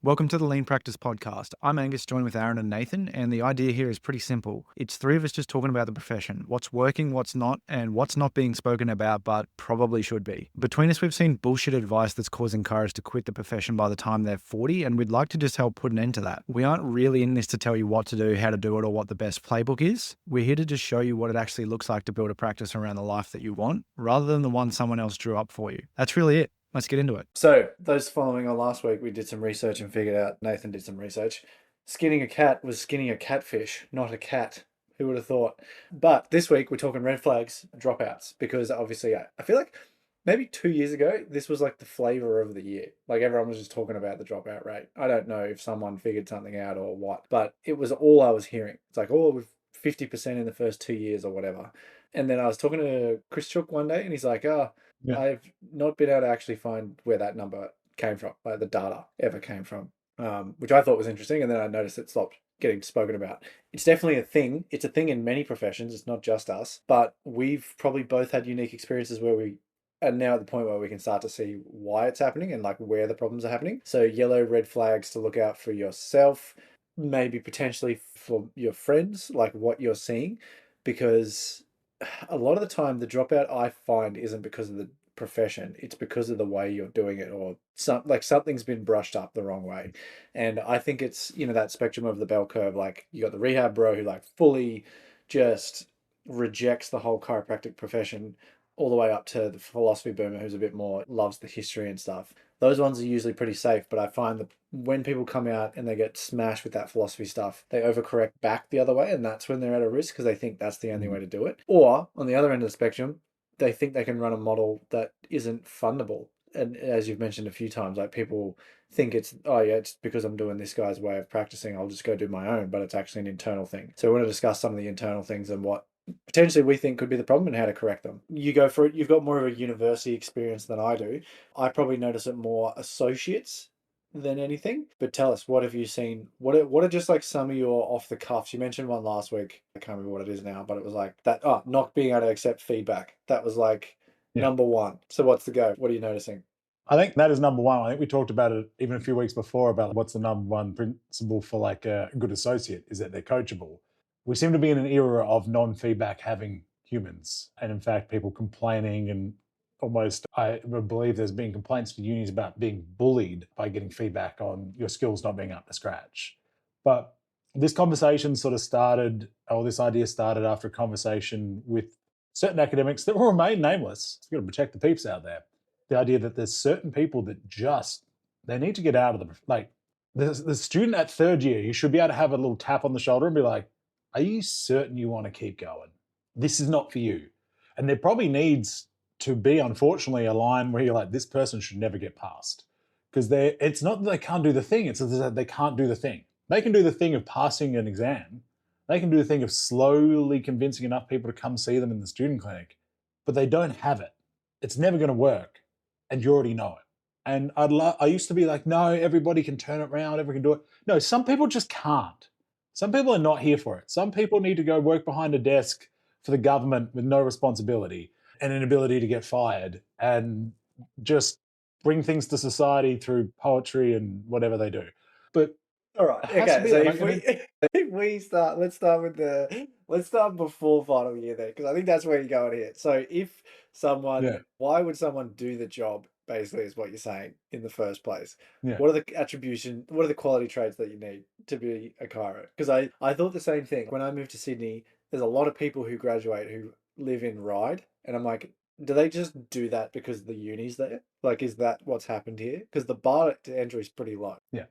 Welcome to the Lean Practice Podcast. I'm Angus, joined with Aaron and Nathan, and the idea here is pretty simple. It's three of us just talking about the profession, what's working, what's not, and what's not being spoken about but probably should be. Between us, we've seen bullshit advice that's causing chiros to quit the profession by the time they're 40, and we'd like to just help put an end to that. We aren't really in this to tell you what to do, how to do it, or what the best playbook is. We're here to just show you what it actually looks like to build a practice around the life that you want, rather than the one someone else drew up for you. That's really it. Let's get into it. So, those following on last week, we did some research and figured out, Nathan did some research. Skinning a cat was skinning a catfish, not a cat. Who would have thought? But this week, we're talking red flags, dropouts, because obviously, I feel like maybe 2 years ago, this was like the flavor of the year. Like everyone was just talking about the dropout rate. I don't know if someone figured something out or what, but it was all I was hearing. It's like, oh, we've 50% in the first 2 years or whatever. And then I was talking to Chris Chook one day, and he's like, Yeah. I've not been able to actually find where that number came from, like the data ever came from, which I thought was interesting. And then I noticed it stopped getting spoken about. It's definitely a thing. It's a thing in many professions. It's not just us, but we've probably both had unique experiences where we are now at the point where we can start to see why it's happening and like where the problems are happening. So yellow, red flags to look out for yourself, maybe potentially for your friends, like what you're seeing, because a lot of the time the dropout I find isn't because of the profession, it's because of the way you're doing it, or something's been brushed up the wrong way. And I think it's, that spectrum of the bell curve. Like you got the rehab bro who like fully just rejects the whole chiropractic profession, all the way up to the philosophy boomer who's a bit more loves the history and stuff. Those ones are usually pretty safe, but I find that when people come out and they get smashed with that philosophy stuff, they overcorrect back the other way, and that's when they're at a risk because they think that's the only way to do it. Or on the other end of the spectrum, they think they can run a model that isn't fundable. And as you've mentioned a few times, like people think it's, oh yeah, it's because I'm doing this guy's way of practicing, I'll just go do my own, but it's actually an internal thing. So we want to discuss some of the internal things and what potentially we think could be the problem and how to correct them. You go for it. You've got more of a university experience than I do. I probably notice it more associates than anything. But tell us, what have you seen? What are just like some of your off the cuffs? You mentioned one last week. I can't remember what it is now, but it was like that. Oh, not being able to accept feedback. That was like number one. So what's the go? What are you noticing? I think that is number one. I think we talked about it even a few weeks before about what's the number one principle for like a good associate is that they're coachable. We seem to be in an era of non-feedback having humans, and in fact, people complaining and almost, I believe there's been complaints to unis about being bullied by getting feedback on your skills not being up to scratch. But this conversation sort of started, or this idea started after a conversation with certain academics that will remain nameless. We've got to protect the peeps out there. The idea that there's certain people that just, they need to get out of the, like the student at third year, you should be able to have a little tap on the shoulder and be like, are you certain you want to keep going? This is not for you. And there probably needs to be, unfortunately, a line where you're like, this person should never get past. Because it's not that they can't do the thing, it's that they can't do the thing. They can do the thing of passing an exam. They can do the thing of slowly convincing enough people to come see them in the student clinic, but they don't have it. It's never going to work. And you already know it. And I used to be like, no, everybody can turn it around, everyone can do it. No, some people just can't. Some people are not here for it. Some people need to go work behind a desk for the government with no responsibility and an ability to get fired and just bring things to society through poetry and whatever they do. But all right. Okay. So if we start, let's start before final year then, because I think that's where you're going here. So if someone, why would someone do the job? Basically, is what you're saying in the first place. Yeah. What are the attribution? What are the quality traits that you need to be a chiro? Because I thought the same thing when I moved to Sydney. There's a lot of people who graduate who live in Ryde, and I'm like, do they just do that because the uni's there? Like, is that what's happened here? Because the bar to entry is pretty low. Yeah.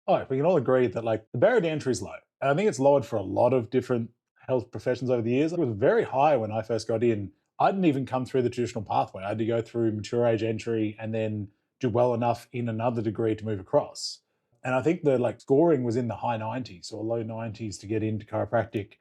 Oh, we can all agree that like the barrier to entry is low. And I think it's lowered for a lot of different health professions over the years. It was very high when I first got in. I didn't even come through the traditional pathway. I had to go through mature age entry and then do well enough in another degree to move across. And I think the like scoring was in the high 90s or low 90s to get into chiropractic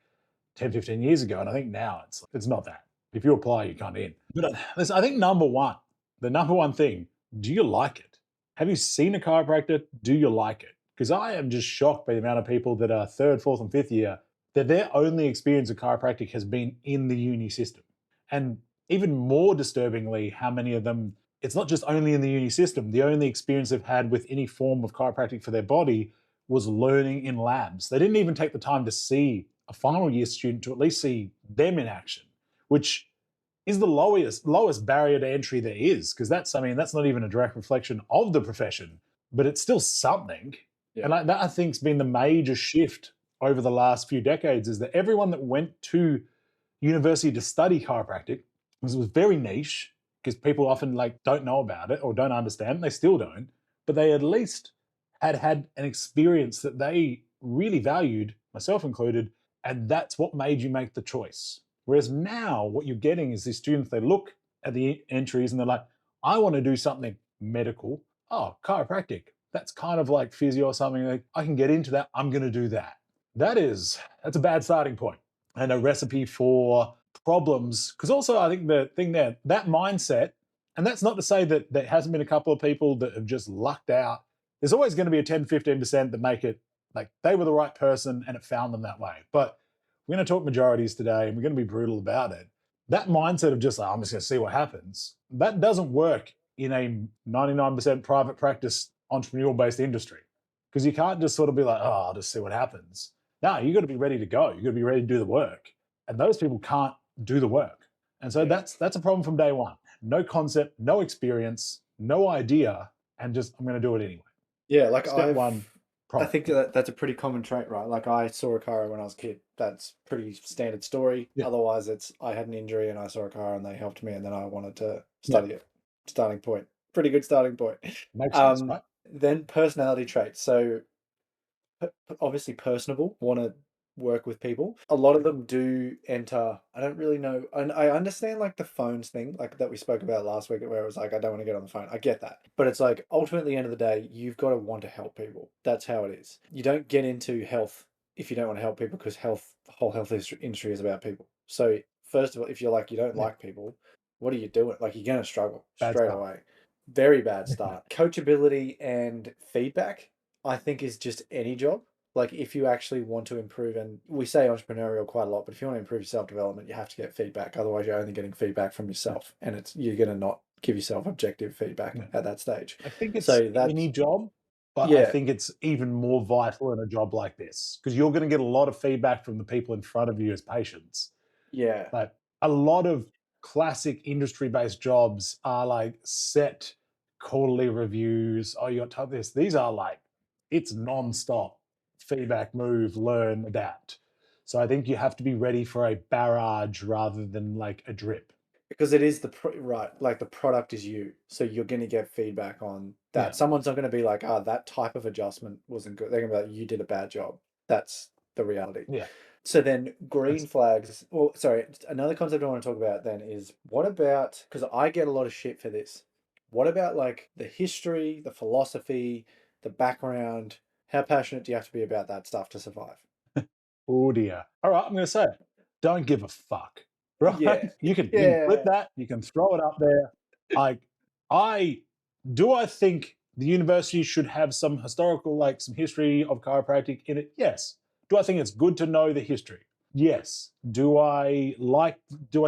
10, 15 years ago. And I think now it's not that. If you apply, you can't in. But I think the number one thing, do you like it? Have you seen a chiropractor? Do you like it? Because I am just shocked by the amount of people that are third, fourth, and fifth year that their only experience of chiropractic has been in the uni system. And even more disturbingly, how many of them it's not just only in the uni system. The only experience they've had with any form of chiropractic for their body was learning in labs. They didn't even take the time to see a final year student to at least see them in action, which is the lowest barrier to entry there is, because that's, I mean, that's not even a direct reflection of the profession, but it's still something. Yeah. And that I think's been the major shift over the last few decades, is that everyone that went to university to study chiropractic was very niche, because people often like don't know about it or don't understand. They still don't, but they at least had an experience that they really valued, myself included, and that's what made you make the choice. Whereas now, what you're getting is these students, they look at the entries and they're like, I want to do something medical. Oh, chiropractic. That's kind of like physio or something. Like, I can get into that. I'm going to do that. That's a bad starting point and a recipe for problems. Because also, I think the thing there, that mindset, and that's not to say that there hasn't been a couple of people that have just lucked out. There's always going to be a 10, 15% that make it like they were the right person and it found them that way. But we're going to talk majorities today and we're going to be brutal about it. That mindset of just, I'm just going to see what happens, that doesn't work in a 99% private practice entrepreneurial based industry, because you can't just sort of be like, oh, I'll just see what happens. No, you got to be ready to go. You got to be ready to do the work. And those people can't do the work. And so that's a problem from day one. No concept, no experience, no idea, and just, I'm going to do it anyway. Yeah, like Step one. I think that's a pretty common trait, right? Like I saw a chiro when I was a kid. That's pretty standard story. Yeah. Otherwise, it's I had an injury and I saw a chiro and they helped me and then I wanted to study it. Starting point. Pretty good starting point. Makes sense, right? Then personality traits. So obviously personable, want to work with people. A lot of them do enter. I don't really know. And I understand like the phones thing, like that we spoke about last week, where it was like, I don't want to get on the phone. I get that. But it's like, ultimately, at the end of the day, you've got to want to help people. That's how it is. You don't get into health if you don't want to help people, because the whole health industry is about people. So first of all, if you're like, you don't like people, what are you doing? Like, you're going to struggle straight away. Very bad start. Coachability and feedback, I think, is just any job. Like if you actually want to improve, and we say entrepreneurial quite a lot, but if you want to improve your self-development, you have to get feedback. Otherwise, you're only getting feedback from yourself, and you're going to not give yourself objective feedback at that stage. I think it's any job, but I think it's even more vital in a job like this, because you're going to get a lot of feedback from the people in front of you as patients. Yeah. Like a lot of classic industry-based jobs are like set quarterly reviews. Oh, you got to type this. These are like, it's non-stop. Feedback, move, learn, adapt. So I think you have to be ready for a barrage rather than like a drip. Because it is right, like the product is you. So you're going to get feedback on that. Yeah. Someone's not going to be like, that type of adjustment wasn't good. They're going to be like, you did a bad job. That's the reality. Yeah. So then green flags, another concept I want to talk about then is, what about, because I get a lot of shit for this. What about like the history, the philosophy, the background? How passionate do you have to be about that stuff to survive? Oh dear. All right, I'm going to say it. Don't give a fuck. Right? Yeah. You can flip that. You can throw it up there. I think the university should have some historical, like some history of chiropractic in it? Yes. Do I think it's good to know the history? Yes. Do I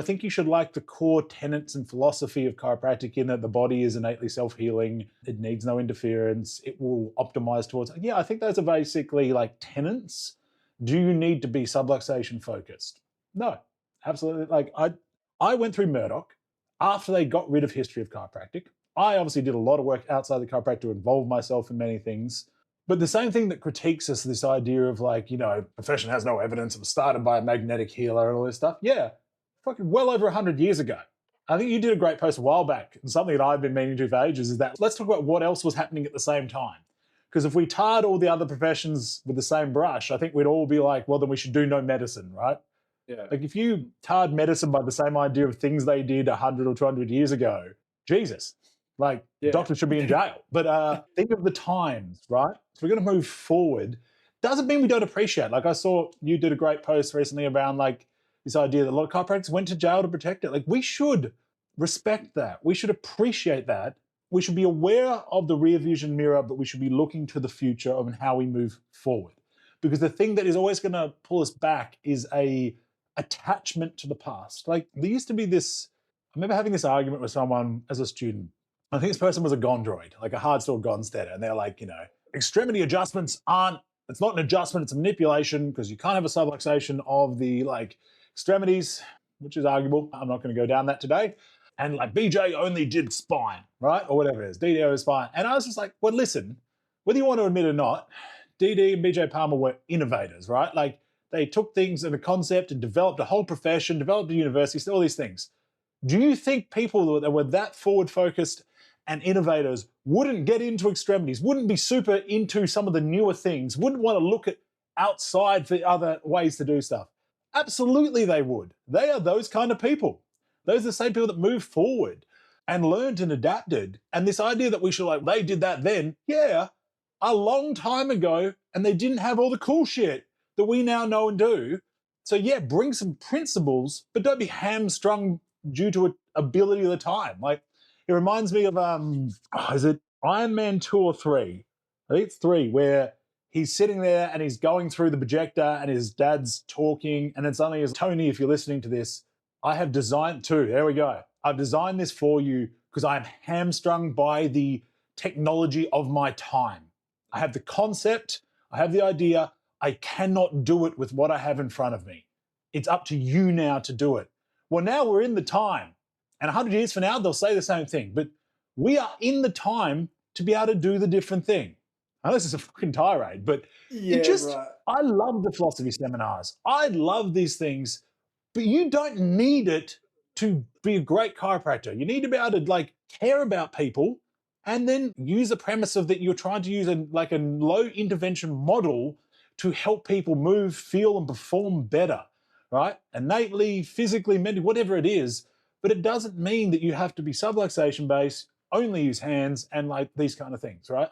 think you should like the core tenets and philosophy of chiropractic, in that the body is innately self-healing, it needs no interference, it will optimize towards, I think those are basically like tenets. Do you need to be subluxation focused? No, absolutely. Like I went through Murdoch after they got rid of history of chiropractic. I obviously did a lot of work outside the chiropractic to involve myself in many things. But the same thing that critiques us, this idea of like, profession has no evidence, it was started by a magnetic healer and all this stuff. Yeah, fucking well over 100 years ago. I think you did a great post a while back, and something that I've been meaning to for ages is that let's talk about what else was happening at the same time. Because if we tarred all the other professions with the same brush, I think we'd all be like, well, then we should do no medicine, right? Yeah. Like if you tarred medicine by the same idea of things they did 100 or 200 years ago, Jesus. Like, doctors should be in jail. But think of the times, right? So we're going to move forward. Doesn't mean we don't appreciate. Like I saw you did a great post recently around like this idea that a lot of chiropractors went to jail to protect it. Like we should respect that. We should appreciate that. We should be aware of the rear vision mirror, but we should be looking to the future of how we move forward. Because the thing that is always going to pull us back is a attachment to the past. Like there used to be this, I remember having this argument with someone as a student. I think this person was a gondroid, like a hardstore Gonstetter, and they're like, extremity adjustments aren't. It's not an adjustment; it's a manipulation because you can't have a subluxation of the extremities, which is arguable. I'm not going to go down that today. And BJ only did spine, right, or whatever it is. DDO is spine, and I was just like, well, listen, whether you want to admit it or not, DD and BJ Palmer were innovators, right? They took things in a concept and developed a whole profession, developed a university, all these things. Do you think people that were that forward focused and innovators wouldn't get into extremities, wouldn't be super into some of the newer things, wouldn't want to look at outside for other ways to do stuff? Absolutely they would. They are those kind of people. Those are the same people that move forward and learned and adapted. And this idea that we should they did that then, yeah, a long time ago, and they didn't have all the cool shit that we now know and do. So yeah, bring some principles, but don't be hamstrung due to ability of the time. It reminds me of is it Iron Man 2 or 3? I think it's 3, where he's sitting there and he's going through the projector and his dad's talking, and it's only as Tony, if you're listening to this, I have designed 2. There we go. I've designed this for you because I'm hamstrung by the technology of my time. I have the concept, I have the idea, I cannot do it with what I have in front of me. It's up to you now to do it. Well, now we're in the time, and 100 years from now, they'll say the same thing, but we are in the time to be able to do the different thing. I know this is a fucking tirade, but I love the philosophy seminars. I love these things, but you don't need it to be a great chiropractor. You need to be able to care about people and then use the premise of that you're trying to use a low intervention model to help people move, feel, and perform better, right? Innately, physically, mentally, whatever it is. But it doesn't mean that you have to be subluxation based, only use hands, and these kind of things, right?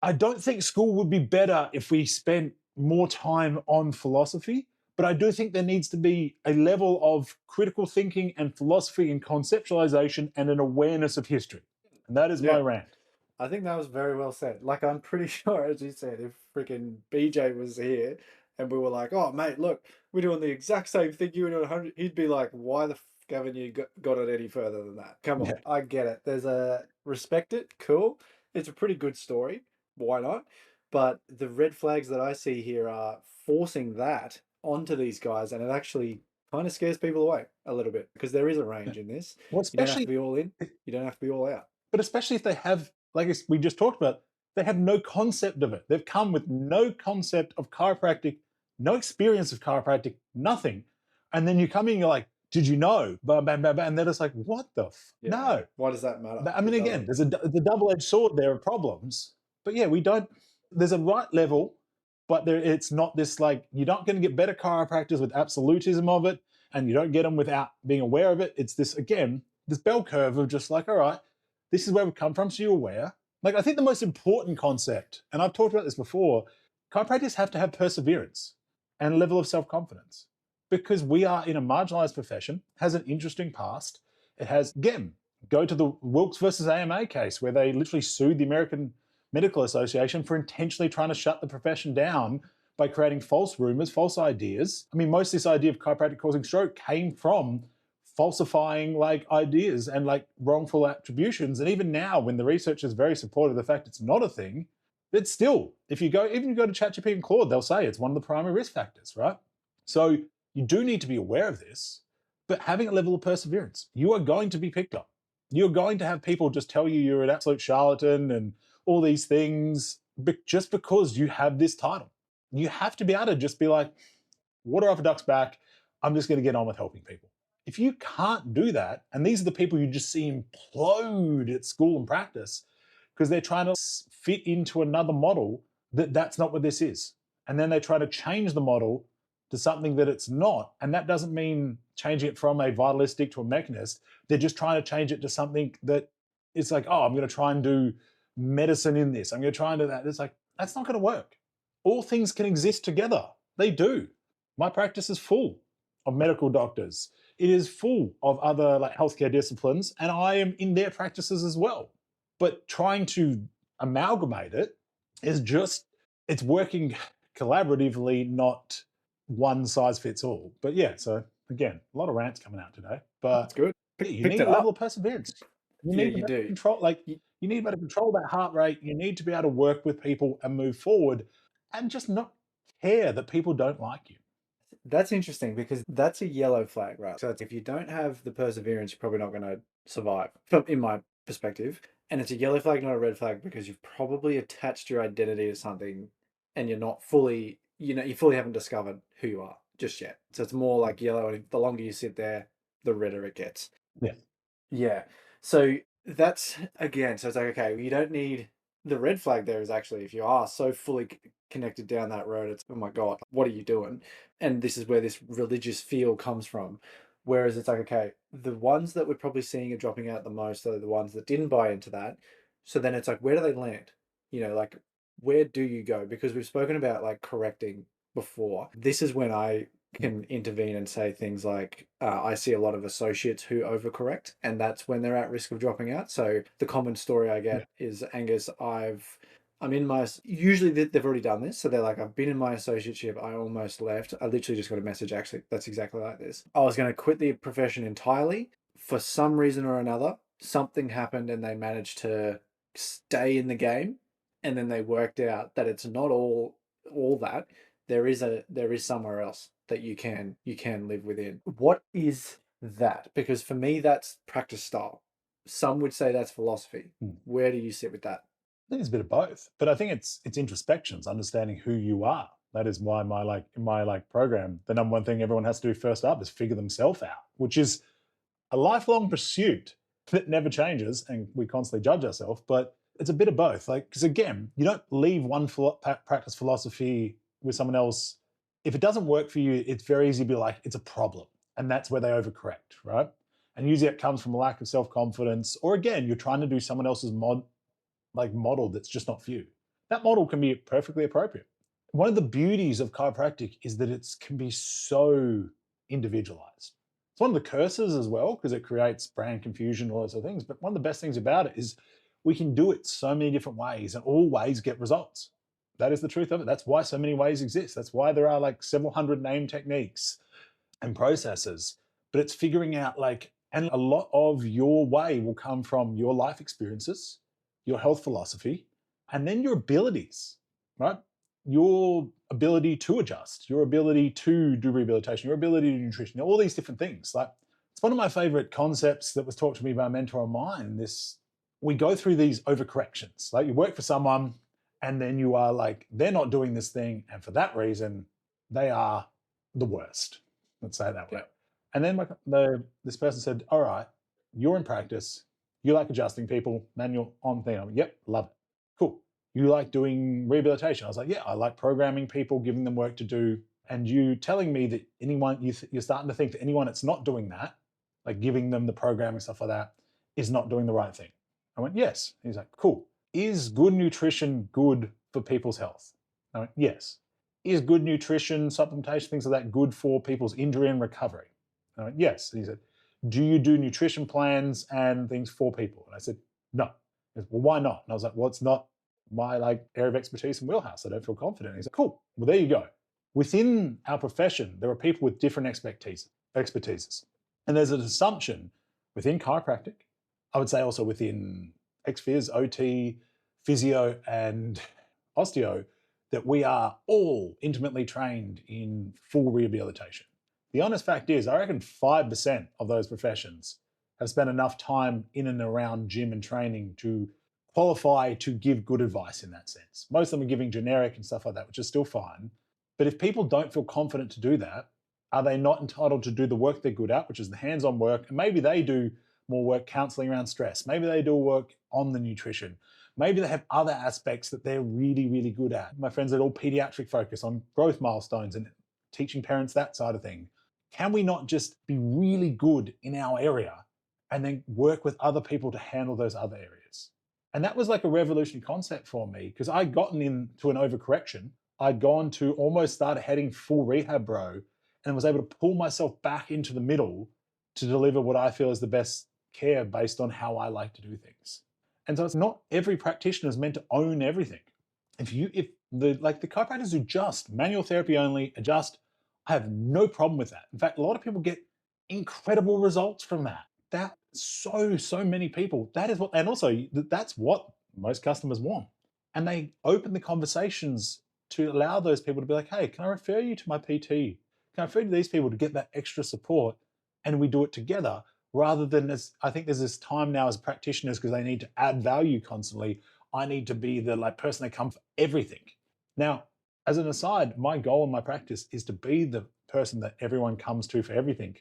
I don't think school would be better if we spent more time on philosophy, but I do think there needs to be a level of critical thinking and philosophy and conceptualization and an awareness of history. And that is my rant. I think that was very well said. I'm pretty sure, as you said, if freaking BJ was here and we were like, oh, mate, look, we're doing the exact same thing you were doing 100, he'd be like, why the f haven't you got it any further than that? Come on, I get it. There's respect it, cool. It's a pretty good story. Why not? But the red flags that I see here are forcing that onto these guys, and it actually kind of scares people away a little bit because there is a range in this. Well, you don't have to be all in. You don't have to be all out. But especially if they have, like we just talked about, they have no concept of it. They've come with no concept of chiropractic, no experience of chiropractic, nothing. And then you come in and you're like, did you know? Bam, bam, bam, bam. And they're just like, what the No. Why does that matter? I mean, again, there's a double-edged sword there of problems. But yeah, there's a right level, but it's not this you're not going to get better chiropractors with absolutism of it, and you don't get them without being aware of it. It's this bell curve of just all right, this is where we've come from, so you're aware. I think the most important concept, and I've talked about this before, chiropractors have to have perseverance and a level of self-confidence because we are in a marginalized profession, has an interesting past. It has, again, go to the Wilkes versus AMA case where they literally sued the American Medical Association for intentionally trying to shut the profession down by creating false rumors, false ideas. I mean, most of this idea of chiropractic causing stroke came from falsifying ideas and wrongful attributions. And even now, when the research is very supportive of the fact it's not a thing, it's still, if you go to ChatGPT and Claude, they'll say it's one of the primary risk factors, right? So you do need to be aware of this, but having a level of perseverance. You are going to be picked up. You're going to have people just tell you you're an absolute charlatan and all these things, but just because you have this title. You have to be able to just be like, water off a duck's back, I'm just going to get on with helping people. If you can't do that, and these are the people you just see implode at school and practice because they're trying to fit into another model that's not what this is. And then they try to change the model to something that it's not. And that doesn't mean changing it from a vitalistic to a mechanist. They're just trying to change it to something that it's I'm going to try and do medicine in this. I'm going to try and do that. It's that's not going to work. All things can exist together. They do. My practice is full of medical doctors. It is full of other healthcare disciplines, and I am in their practices as well. But trying to amalgamate it is it's working collaboratively, not one size fits all. But yeah, so again, a lot of rants coming out today. But that's good. You need a level of perseverance. You Yeah, need to you be able to do. control, like, You- you need to be able to control that heart rate. You need to be able to work with people and move forward and just not care that people don't like you. That's interesting because that's a yellow flag, right? So if you don't have the perseverance, you're probably not going to survive, in my perspective. And it's a yellow flag, not a red flag, because you've probably attached your identity to something and you're not fully, you fully haven't discovered who you are just yet. So it's more like yellow, and the longer you sit there, the redder it gets. Yeah. Yeah. So that's again, so it's like, okay, you don't need the red flag there is actually if you are so fully connected down that road, it's, oh my God, what are you doing? And this is where this religious feel comes from. Whereas it's like, okay, the ones that we're probably seeing are dropping out the most are the ones that didn't buy into that. So then it's like, where do they land? Like, where do you go? Because we've spoken about like correcting before. This is when I can intervene and say things like, I see a lot of associates who overcorrect, and that's when they're at risk of dropping out. So the common story I Yeah. get is, Angus, I'm in my, usually they've already done this. So they're like, I've been in my associateship. I almost left. I literally just got a message actually that's exactly like this. I was going to quit the profession entirely. For some reason or another, something happened and they managed to stay in the game. And then they worked out that it's not all that. There is somewhere else that you can live within. What is that? Because for me, that's practice style. Some would say that's philosophy. Where do you sit with that? I think it's a bit of both, but I think it's introspections, understanding who you are. That is why in my program, the number one thing everyone has to do first up is figure themselves out, which is a lifelong pursuit that never changes, and we constantly judge ourselves. But it's a bit of both. Like, because again, you don't leave one practice philosophy with someone else. If it doesn't work for you, it's very easy to be like, it's a problem, and that's where they overcorrect, right? And usually it comes from a lack of self confidence, or again, you're trying to do someone else's model that's just not for you. That model can be perfectly appropriate. One of the beauties of chiropractic is that it can be so individualized. It's one of the curses as well, because it creates brand confusion, all those other things. But one of the best things about it is we can do it so many different ways and all ways get results. That is the truth of it. That's why so many ways exist. That's why there are like several hundred name techniques and processes. But it's figuring out and a lot of your way will come from your life experiences, your health philosophy, and then your abilities, right? Your ability to adjust, your ability to do rehabilitation, your ability to nutrition, all these different things. Like, it's one of my favorite concepts that was taught to me by a mentor of mine. We go through these overcorrections. Like, you work for someone and then you are like, they're not doing this thing, and for that reason, they are the worst. Let's say it that way. Yeah. And then this person said, all right, you're in practice. You like adjusting people, manual on thing. I went, yep, love it. Cool. You like doing rehabilitation? I was like, yeah, I like programming people, giving them work to do. And you telling me that you're starting to think that anyone that's not doing that, like giving them the programming, stuff like that, is not doing the right thing. I went, yes. He's like, cool. Is good nutrition good for people's health? I went, yes. Is good nutrition, supplementation, things like that good for people's injury and recovery? And I went, yes. And he said, do you do nutrition plans and things for people? And I said, no. He said, well, why not? And I was like, well, it's not my area of expertise and wheelhouse. I don't feel confident. And he's like, cool. Well, there you go. Within our profession, there are people with different expertises. And there's an assumption within chiropractic, I would say also within ex-phys, OT, physio, and osteo, that we are all intimately trained in full rehabilitation. The honest fact is, I reckon 5% of those professions have spent enough time in and around gym and training to qualify to give good advice in that sense. Most of them are giving generic and stuff like that, which is still fine. But if people don't feel confident to do that, are they not entitled to do the work they're good at, which is the hands-on work? And maybe they do more work counseling around stress. Maybe they do work on the nutrition. Maybe they have other aspects that they're really, really good at. My friends are all pediatric focus on growth milestones and teaching parents that side of thing. Can we not just be really good in our area and then work with other people to handle those other areas? And that was like a revolutionary concept for me, because I'd gotten into an overcorrection. I'd gone to almost start heading full rehab, bro, and was able to pull myself back into the middle to deliver what I feel is the best care based on how I like to do things. And so it's not every practitioner is meant to own everything. If the chiropractors who just manual therapy only, adjust, I have no problem with that. In fact, a lot of people get incredible results from that. That so many people. That is what, and also that's what most customers want. And they open the conversations to allow those people to be like, hey, can I refer you to my PT? Can I refer you to these people to get that extra support? And we do it together rather than, as I think there's this time now as practitioners, because they need to add value constantly. I need to be the like person they come for everything. Now, as an aside, my goal in my practice is to be the person that everyone comes to for everything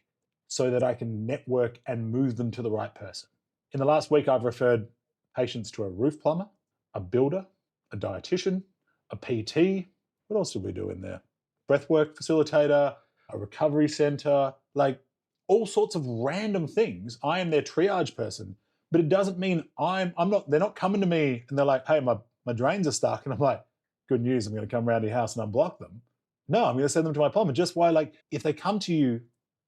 so that I can network and move them to the right person. In the last week, I've referred patients to a roof plumber, a builder, a dietitian, a PT. What else did we do in there? Breathwork facilitator, a recovery center, like all sorts of random things. I am their triage person, but it doesn't mean I'm not, they're not coming to me and they're like, hey, my drains are stuck. And I'm like, good news, I'm going to come around to your house and unblock them. No, I'm going to send them to my plumber. Just why, like, if they come to you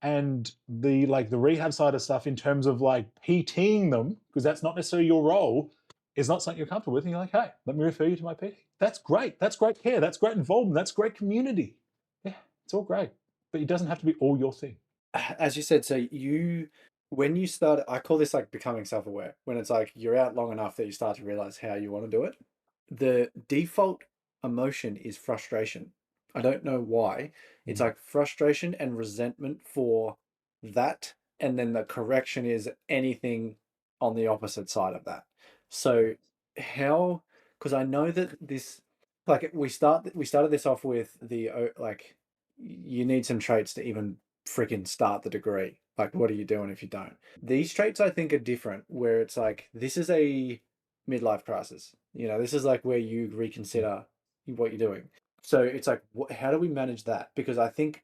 and the rehab side of stuff in terms of like PTing them, because that's not necessarily your role, is not something you're comfortable with, and you're like, hey, let me refer you to my PT. That's great. That's great care. That's great involvement. That's great community. Yeah, it's all great. But it doesn't have to be all your thing. As you said, so when you start, I call this like becoming self-aware, when it's like you're out long enough that you start to realize how you want to do it. The default emotion is frustration. I don't know why. It's like frustration and resentment for that. And then the correction is anything on the opposite side of that. So how, because I know that this, like we started this off with the like you need some traits to even freaking start the degree. Like, what are you doing if you don't? These traits I think are different, where it's like this is a midlife crisis. You know, this is like where you reconsider what you're doing. So it's like, how do we manage that? Because I think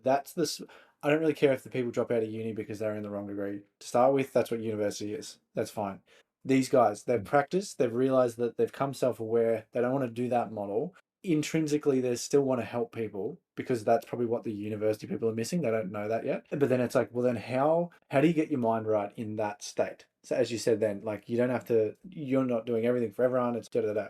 that's this. I don't really care if the people drop out of uni because they're in the wrong degree. To start with, that's what university is. That's fine. These guys, they've practiced, they've realized that they've come self aware, they don't want to do that model. Intrinsically, they still want to help people because that's probably what the university people are missing. They don't know that yet. But then it's like, well, then how do you get your mind right in that state? So as you said, then like you don't have to, you're not doing everything for everyone. It's da da da.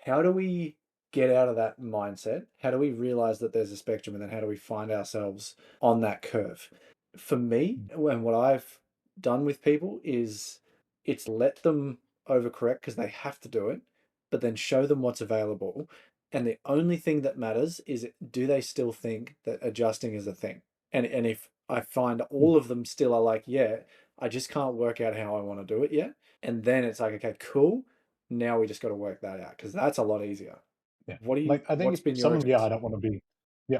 How do we get out of that mindset? How do we realize that there's a spectrum, and then how do we find ourselves on that curve? For me, and what I've done with people is it's let them overcorrect because they have to do it, but then show them what's available. And the only thing that matters is, do they still think that adjusting is a thing? And if I find all of them still are like, yeah, I just can't work out how I want to do it yet. And then it's like, okay, cool. Now we just got to work that out because that's a lot easier. Yeah. What do you, Like, I think what's if been your someone, experience? I don't want to be,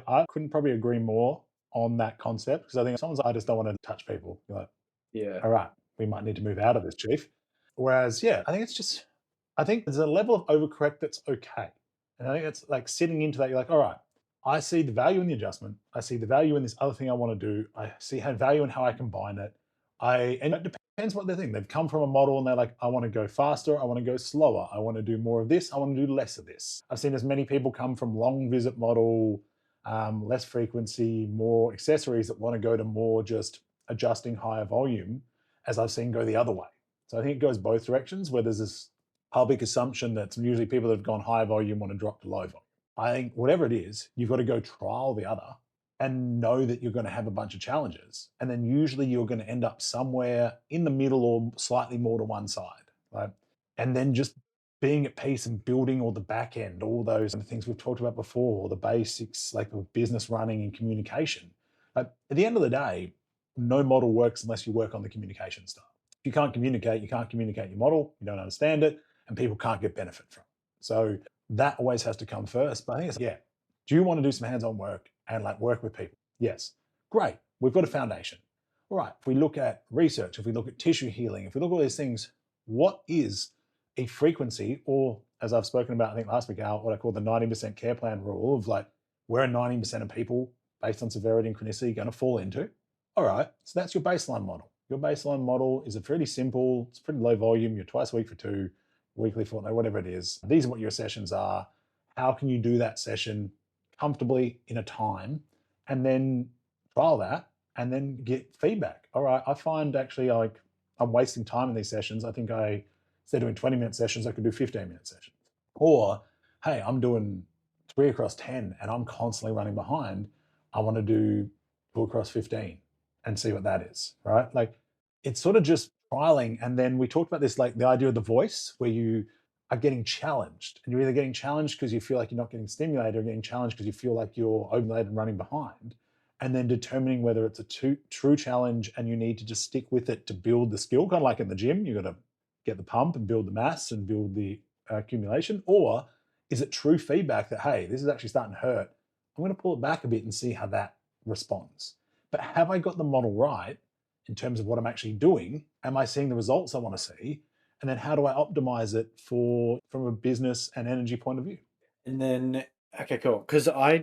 I couldn't probably agree more on that concept, because I think someone's, I just don't want to touch people. You're like, Yeah. all right, we might need to move out of this, chief. Whereas, I think it's just, I think there's a level of overcorrect that's okay. And I think it's like sitting into that, you're like, all right, I see the value in the adjustment. I see the value in this other thing I want to do. I see how value in how I combine it. And it depends what they think. They've come from a model and they're like, I want to go faster. I want to go slower. I want to do more of this. I want to do less of this. I've seen as many people come from long visit model, less frequency, more accessories, that want to go to more just adjusting higher volume, as I've seen go the other way. So I think it goes both directions, where there's this public assumption that usually people that have gone high volume want to drop to low volume. I think whatever it is, you've got to go trial the other and know that you're going to have a bunch of challenges. And then usually you're going to end up somewhere in the middle or slightly more to one side. Right? And then just being at peace and building all the back end, all those things we've talked about before, the basics like of business running and communication. At the end of the day, no model works unless you work on the communication stuff. If you can't communicate your model, you don't understand it, and people can't get benefit from it. So that always has to come first. But I think it's, do you want to do some hands-on work and like work with people? Yes. Great. We've got a foundation. All right. If we look at research, if we look at tissue healing, if we look at all these things, what is a frequency, or as I've spoken about, I think last week, what I call the 90% care plan rule of like, where are 90% of people based on severity and chronicity going to fall into? All right. So that's your baseline model. Your baseline model is a pretty simple, it's pretty low volume. You're twice a week for 2, weekly, fortnight, whatever it is. These are what your sessions are. How can you do that session comfortably in a time, and then trial that and then get feedback? All right, I find actually like I'm wasting time in these sessions. I think instead of doing 20-minute sessions, I could do 15-minute sessions. Or, hey, I'm doing 3 across 10 and I'm constantly running behind. I want to do 2 across 15 and see what that is, right? Like, it's sort of just trialing, and then we talked about this, like the idea of the voice, where you are getting challenged, and you're either getting challenged because you feel like you're not getting stimulated, or getting challenged because you feel like you're overloaded and running behind, and then determining whether it's a true challenge and you need to just stick with it to build the skill, kind of like in the gym, you got to get the pump and build the mass and build the accumulation, or is it true feedback that, hey, this is actually starting to hurt, I'm going to pull it back a bit and see how that responds. But have I got the model right in terms of what I'm actually doing? Am I seeing the results I want to see? And then how do I optimize it from a business and energy point of view? And then, okay, cool. Because I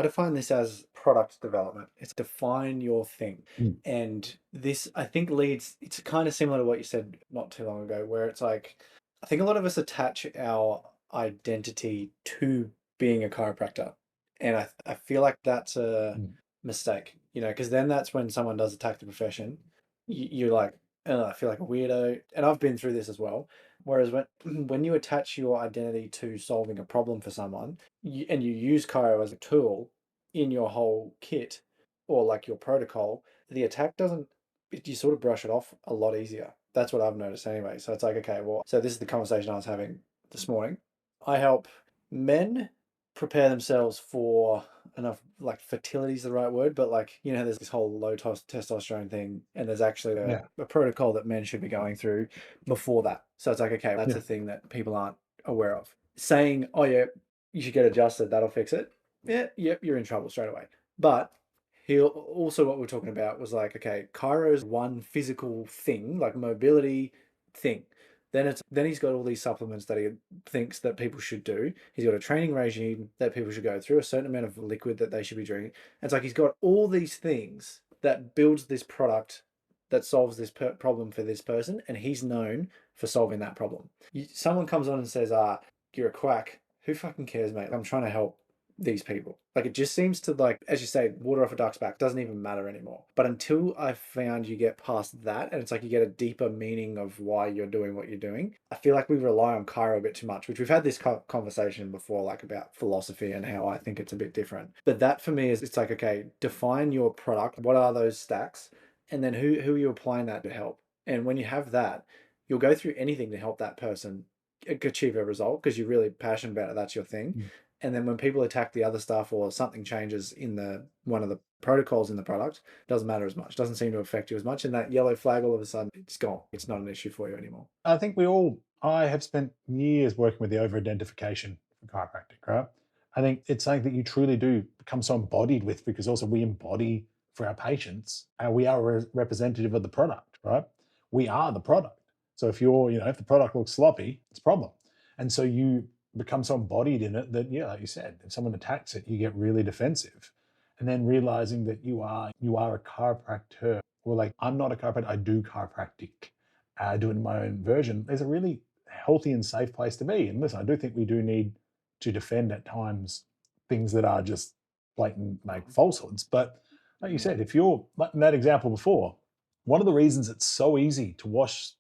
define this as product development. It's define your thing. Mm. And this, I think, leads, it's kind of similar to what you said not too long ago, where it's like, I think a lot of us attach our identity to being a chiropractor. And I feel like that's a mistake, because then that's when someone does attack the profession. You're like, oh, I feel like a weirdo. And I've been through this as well. Whereas when you attach your identity to solving a problem for someone, and you use Chiro as a tool in your whole kit or like your protocol, the attack doesn't, you sort of brush it off a lot easier. That's what I've noticed anyway. So it's like, okay, well, so this is the conversation I was having this morning. I help men prepare themselves for enough, like fertility is the right word, but like, there's this whole low testosterone thing, and there's actually a protocol that men should be going through before that. So it's like, okay, that's a thing that people aren't aware of. Saying, oh yeah, you should get adjusted, that'll fix it. Yeah, yep, you're in trouble straight away. But what we're talking about was like, okay, Chiro's one physical thing, like mobility thing. Then he's got all these supplements that he thinks that people should do. He's got a training regime that people should go through, a certain amount of liquid that they should be drinking. And it's like he's got all these things that builds this product that solves this problem for this person, and he's known for solving that problem. Someone comes on and says, you're a quack. Who fucking cares, mate? I'm trying to help these people. Like, it just seems to, like, as you say, water off a duck's back doesn't even matter anymore. But until I've found you get past that, and it's like you get a deeper meaning of why you're doing what you're doing, I feel like we rely on Chiro a bit too much, which we've had this conversation before, like about philosophy and how I think it's a bit different. But that for me is, it's like, okay, define your product. What are those stacks? And then who are you applying that to help? And when you have that, you'll go through anything to help that person achieve a result because you're really passionate about it. That's your thing. And then when people attack the other stuff or something changes in one of the protocols in the product, it doesn't matter as much. It doesn't seem to affect you as much. And that yellow flag, all of a sudden, it's gone. It's not an issue for you anymore. I think I have spent years working with the over-identification for chiropractic, right? I think it's something that you truly do become so embodied with, because also we embody for our patients, and we are a representative of the product, right? We are the product. So if if the product looks sloppy, it's a problem. And so you become so embodied in it that, like you said, if someone attacks it, you get really defensive. And then realizing that you are a chiropractor, or like, I'm not a chiropractor, I do chiropractic. I do it in my own version. There's a really healthy and safe place to be. And listen, I do think we do need to defend at times things that are just blatant, like, falsehoods. But like you said, if you're like in that example before, one of the reasons it's so easy to wash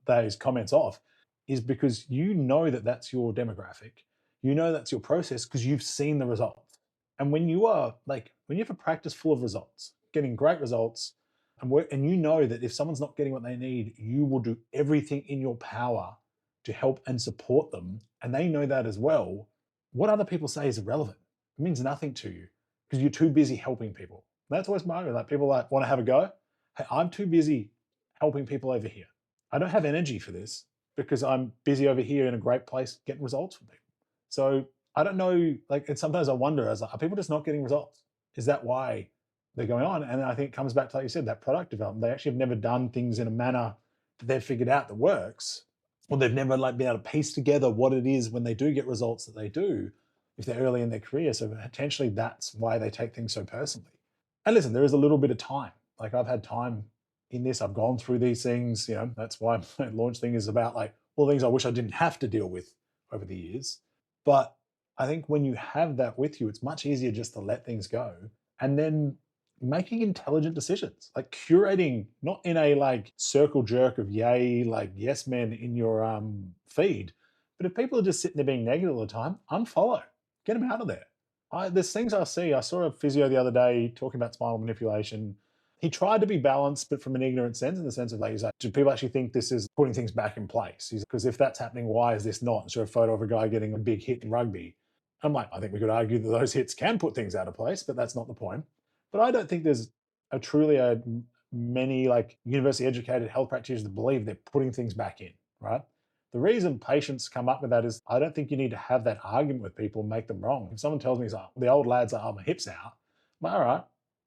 those comments off is because you know that that's your demographic. You know that's your process because you've seen the results. And when you have a practice full of results, getting great results, and you know that if someone's not getting what they need, you will do everything in your power to help and support them, and they know that as well, what other people say is irrelevant. It means nothing to you because you're too busy helping people. That's always my argument. Like, people like want to have a go. Hey, I'm too busy helping people over here. I don't have energy for this because I'm busy over here in a great place getting results from people. So I don't know, like, and sometimes I wonder, are people just not getting results? Is that why they're going on? And I think it comes back to, like you said, that product development. They actually have never done things in a manner that they've figured out that works, or they've never been able to piece together what it is when they do get results that they do, if they're early in their career. So potentially that's why they take things so personally. And listen, there is a little bit of time. Like, I've had time in this. I've gone through these things. That's why my launch thing is about, like, all the things I wish I didn't have to deal with over the years. But I think when you have that with you, it's much easier just to let things go, and then making intelligent decisions, like curating, not in a like circle jerk of yay, like yes men in your feed. But if people are just sitting there being negative all the time, unfollow, get them out of there. There's things I see. I saw a physio the other day talking about spinal manipulation, he tried to be balanced, but from an ignorant sense, in the sense of like, he's like, do people actually think this is putting things back in place? Because if that's happening, why is this not? So a photo of a guy getting a big hit in rugby. I'm like, I think we could argue that those hits can put things out of place, but that's not the point. But I don't think there's many like university educated health practitioners that believe they're putting things back in, right? The reason patients come up with that is I don't think you need to have that argument with people and make them wrong. If someone tells me, oh, the old lads are, oh, my hip's out, I'm like, all right,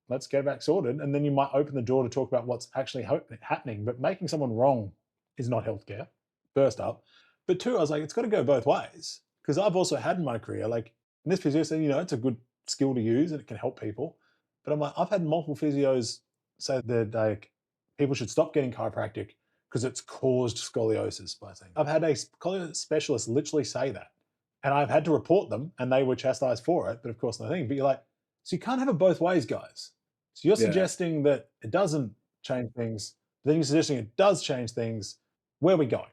let's get it back sorted. And then you might open the door to talk about what's actually happening. But making someone wrong is not healthcare, first up. But two, I was like, it's got to go both ways. Because I've also had in my career, like in this position, it's a good skill to use and it can help people. But I'm like, I've had multiple physios say that like people should stop getting chiropractic because it's caused scoliosis by saying. I've had a scoliosis specialist literally say that. And I've had to report them and they were chastised for it. But of course, nothing. But you're like, so you can't have it both ways, guys. So you're suggesting that it doesn't change things. Then you're suggesting it does change things. Where are we going?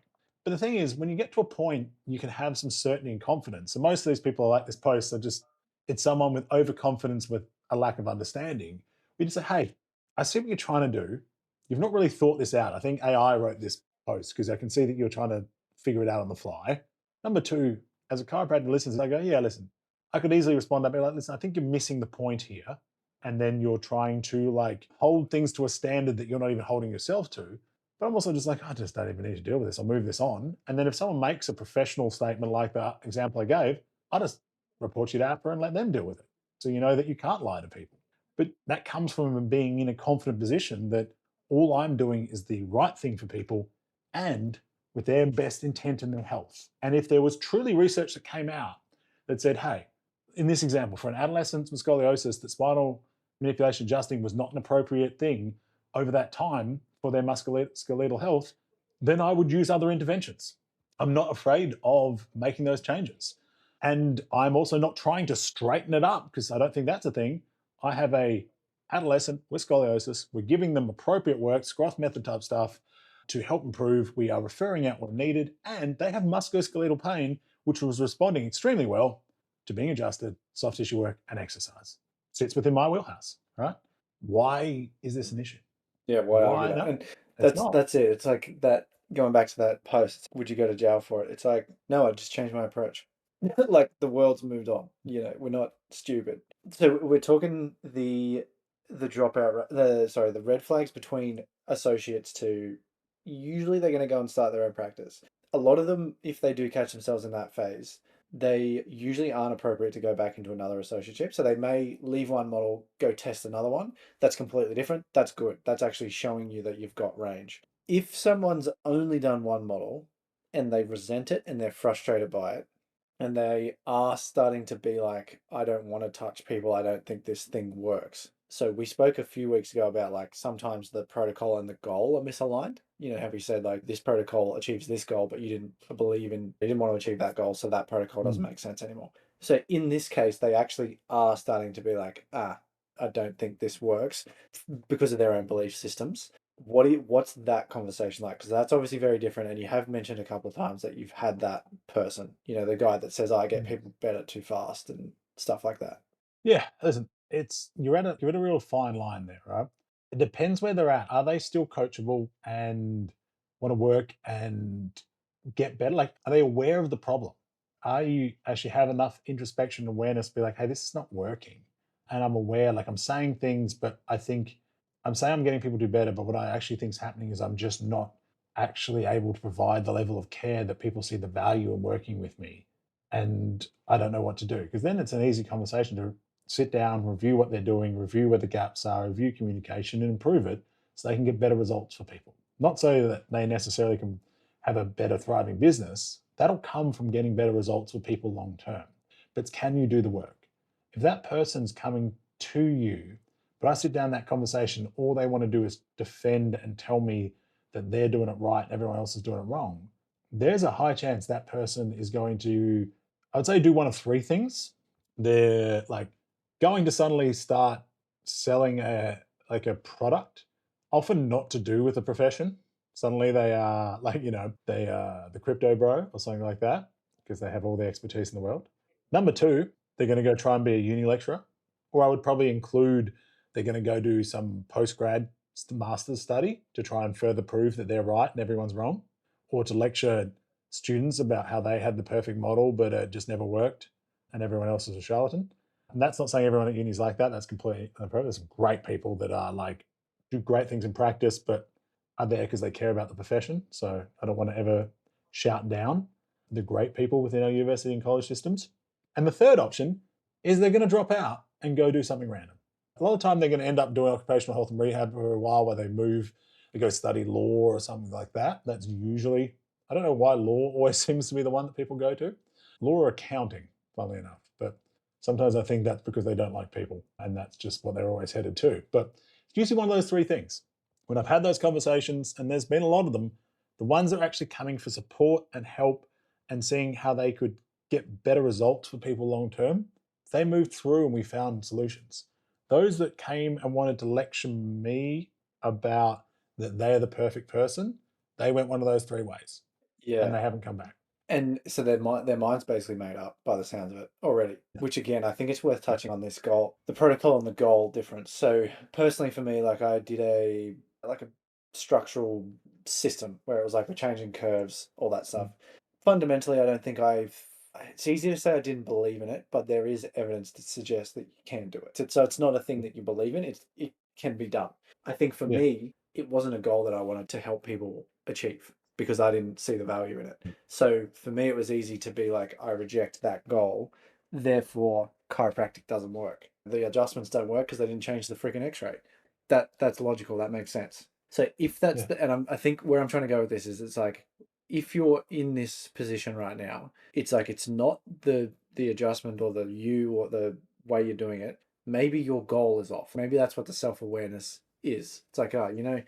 But the thing is, when you get to a point, you can have some certainty and confidence. And most of these people are like this post are just, it's someone with overconfidence with a lack of understanding. We just say, hey, I see what you're trying to do. You've not really thought this out. I think AI wrote this post because I can see that you're trying to figure it out on the fly. Number two, as a chiropractor listens, I go, yeah, listen, I could easily respond to that, be like, listen, I think you're missing the point here. And then you're trying to like hold things to a standard that you're not even holding yourself to. But I'm also just like, I just don't even need to deal with this. I'll move this on. And then if someone makes a professional statement like the example I gave, I just report you to APRA and let them deal with it. So you know that you can't lie to people. But that comes from being in a confident position that all I'm doing is the right thing for people and with their best intent and their health. And if there was truly research that came out that said, hey, in this example, for an adolescent with scoliosis, that spinal manipulation adjusting was not an appropriate thing over that time for their musculoskeletal health, then I would use other interventions. I'm not afraid of making those changes. And I'm also not trying to straighten it up because I don't think that's a thing. I have a adolescent with scoliosis. We're giving them appropriate work, Scroth method type stuff to help improve. We are referring out when needed, and they have musculoskeletal pain, which was responding extremely well to being adjusted, soft tissue work, and exercise. Sits within my wheelhouse, right? Why is this an issue? Yeah, why argue that? not? And It's not. that's it. It's like that, going back to that post, would you go to jail for it? It's like, no, I just changed my approach. Like the world's moved on. We're not stupid. So we're talking the dropout, the red flags between associates to usually they're going to go and start their own practice. A lot of them, if they do catch themselves in that phase, they usually aren't appropriate to go back into another associateship. So they may leave one model, go test another one. That's completely different. That's good. That's actually showing you that you've got range. If someone's only done one model and they resent it and they're frustrated by it, and they are starting to be like, I don't want to touch people. I don't think this thing works. So we spoke a few weeks ago about like sometimes the protocol and the goal are misaligned. Have you said like this protocol achieves this goal, but you didn't want to achieve that goal, so that protocol doesn't make sense anymore. So in this case, they actually are starting to be like, I don't think this works because of their own belief systems. What's that conversation like? Because that's obviously very different, and you have mentioned a couple of times that you've had that person, the guy that says, I get people better too fast and stuff like that. Yeah, listen, you're at a real fine line there, right? It depends where they're at. Are they still coachable and want to work and get better? Like, are they aware of the problem? Are you actually have enough introspection and awareness to be like, hey, this is not working? And I'm aware, like I'm saying things, but I think I'm saying I'm getting people to do better, but what I actually think is happening is I'm just not actually able to provide the level of care that people see the value in working with me. And I don't know what to do. Because then it's an easy conversation to sit down, review what they're doing, review where the gaps are, review communication, and improve it so they can get better results for people. Not so that they necessarily can have a better thriving business. That'll come from getting better results for people long term. But can you do the work? If that person's coming to you, but I sit down that conversation, all they want to do is defend and tell me that they're doing it right and everyone else is doing it wrong, there's a high chance that person is going to, I would say, do one of three things. They're like going to suddenly start selling a product, often not to do with the profession. Suddenly they are like, they are the crypto bro or something like that because they have all the expertise in the world. Number two, they're going to go try and be a uni lecturer, or I would probably include they're going to go do some post-grad master's study to try and further prove that they're right and everyone's wrong, or to lecture students about how they had the perfect model, but it just never worked and everyone else is a charlatan. And that's not saying everyone at uni is like that. That's completely inappropriate. There's some great people that are like, do great things in practice, but are there because they care about the profession. So I don't want to ever shout down the great people within our university and college systems. And the third option is they're going to drop out and go do something random. A lot of the time they're going to end up doing occupational health and rehab for a while, where they move, they go study law or something like that. That's usually, I don't know why law always seems to be the one that people go to. Law or accounting, funnily enough. But sometimes I think that's because they don't like people, and that's just what they're always headed to. But it's usually one of those three things. When I've had those conversations, and there's been a lot of them, the ones that are actually coming for support and help and seeing how they could get better results for people long term, they moved through and we found solutions. Those that came and wanted to lecture me about that they are the perfect person, they went one of those three ways, and they haven't come back. And so their mind's basically made up by the sounds of it already, which again, I think it's worth touching on this goal, the protocol and the goal difference. So personally for me, like I did a structural system where it was like we're changing curves, all that stuff. Fundamentally, I don't think it's easy to say I didn't believe in it, but there is evidence to suggest that you can do it. So it's not a thing that you believe in, it can be done. I think for me, it wasn't a goal that I wanted to help people achieve, because I didn't see the value in it. So for me, it was easy to be like, I reject that goal. Therefore, chiropractic doesn't work. The adjustments don't work because they didn't change the freaking X-ray. That's logical. That makes sense. So if that's I think where I'm trying to go with this is, it's like, if you're in this position right now, it's like, it's not the adjustment or the or the way you're doing it. Maybe your goal is off. Maybe that's what the self-awareness is. It's like,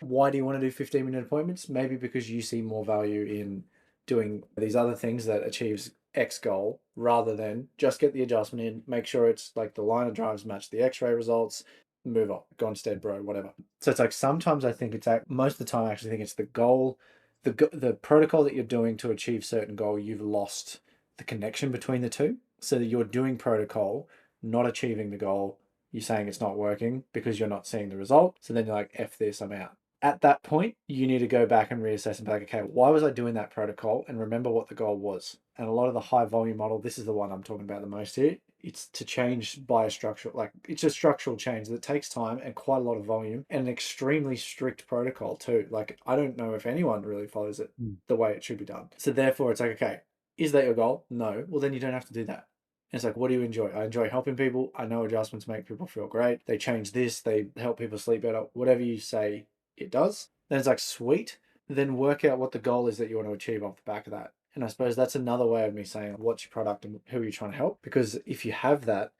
why do you want to do 15-minute appointments? Maybe because you see more value in doing these other things that achieves X goal, rather than just get the adjustment in, make sure it's like the line of drives match the X-ray results, move on, go instead, bro, whatever. So it's like, sometimes I think most of the time I actually think it's the goal, the protocol that you're doing to achieve certain goal, you've lost the connection between the two. So that you're doing protocol, not achieving the goal, you're saying it's not working because you're not seeing the result. So then you're like, F this, I'm out. At that point, you need to go back and reassess and be like, okay, why was I doing that protocol? And remember what the goal was. And a lot of the high volume model, this is the one I'm talking about the most here. It's to change by a structural, like it's a structural change that takes time and quite a lot of volume, and an extremely strict protocol too. Like, I don't know if anyone really follows it the way it should be done. So therefore it's like, okay, is that your goal? No. Well, then you don't have to do that. And it's like, what do you enjoy? I enjoy helping people. I know adjustments make people feel great. They change this. They help people sleep better. Whatever you say it does. Then it's like, sweet. Then work out what the goal is that you want to achieve off the back of that. And I suppose that's another way of me saying, what's your product and who are you trying to help? Because if you have that,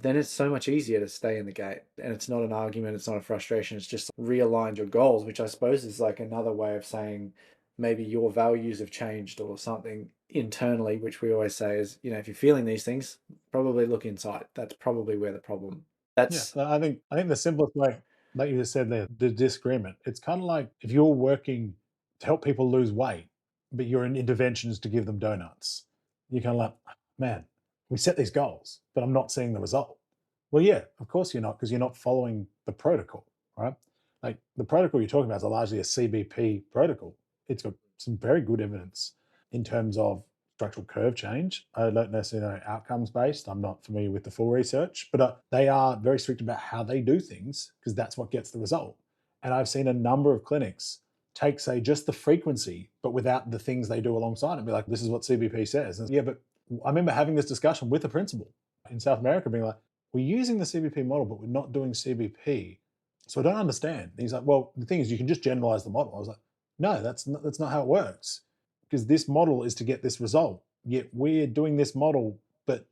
then it's so much easier to stay in the game. And it's not an argument. It's not a frustration. It's just realigned your goals, which I suppose is like another way of saying maybe your values have changed or something internally, which we always say is, if you're feeling these things, probably look inside. That's probably where the problem. I think the simplest way, like you just said there, the disagreement. It's kind of like if you're working to help people lose weight, but you're in interventions to give them donuts. You're kind of like, man, we set these goals, but I'm not seeing the result. Well, yeah, of course you're not, because you're not following the protocol, right? Like the protocol you're talking about is largely a CBP protocol. It's got some very good evidence in terms of structural curve change. I don't necessarily know outcomes based. I'm not familiar with the full research, but they are very strict about how they do things, because that's what gets the result. And I've seen a number of clinics take, say, just the frequency, but without the things they do alongside it. Be like, this is what CBP says. And yeah, but I remember having this discussion with a principal in South America, being like, we're using the CBP model, but we're not doing CBP. So I don't understand. And he's like, well, the thing is, you can just generalize the model. I was like, no, that's not how it works, because this model is to get this result. Yet we're doing this model, but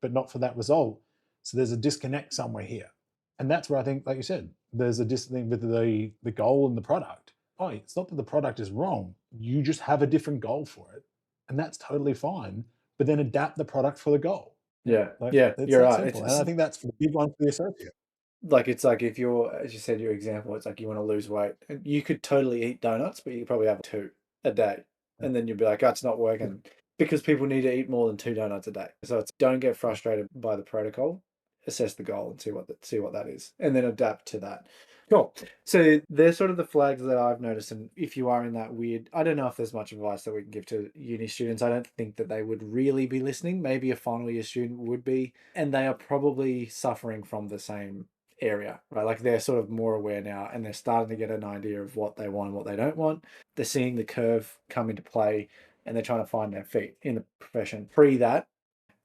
not for that result. So there's a disconnect somewhere here. And that's where I think, like you said, there's a disconnect with the goal and the product. Oh, it's not that the product is wrong. You just have a different goal for it. And that's totally fine. But then adapt the product for the goal. Yeah. Like, Yeah. it's You're that right. simple. And I think that's the big one for the associate. Like, it's like, if you're, as you said, your example, it's like you want to lose weight. And you could totally eat donuts, but you could probably have 2 a day. And then you'd be like, oh, it's not working. Because people need to eat more than 2 donuts a day. So it's, don't get frustrated by the protocol. assess the goal and see what that is, and then adapt to that. Cool. So they're sort of the flags that I've noticed. And if you are in that weird, I don't know if there's much advice that we can give to uni students. I don't think that they would really be listening. Maybe a final year student would be, and they are probably suffering from the same area, right? Like they're sort of more aware now and they're starting to get an idea of what they want and what they don't want. They're seeing the curve come into play and they're trying to find their feet in the profession. Pre that,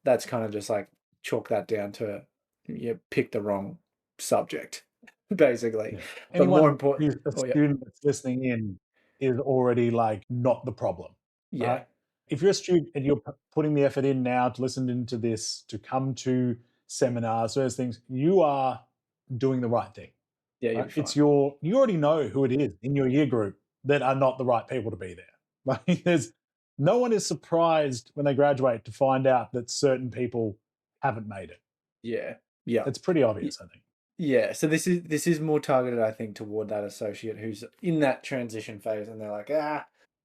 that's kind of just like chalk that down to you pick the wrong subject, basically. Yeah. But more Anyone important, who's a oh yeah, student that's listening in is already like not the problem, yeah, right? If you're a student and you're putting the effort in now to listen into this, to come to seminars, those things, you are doing the right thing, yeah, you'll right? be fine. It's you already know who it is in your year group that are not the right people to be there. Like there's no one is surprised when they graduate to find out that certain people haven't made it. Yeah, yeah. It's pretty obvious, I think. Yeah, so this is more targeted, I think, toward that associate who's in that transition phase, and they're like,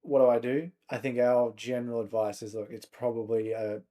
what do I do? I think our general advice is, look, it's probably a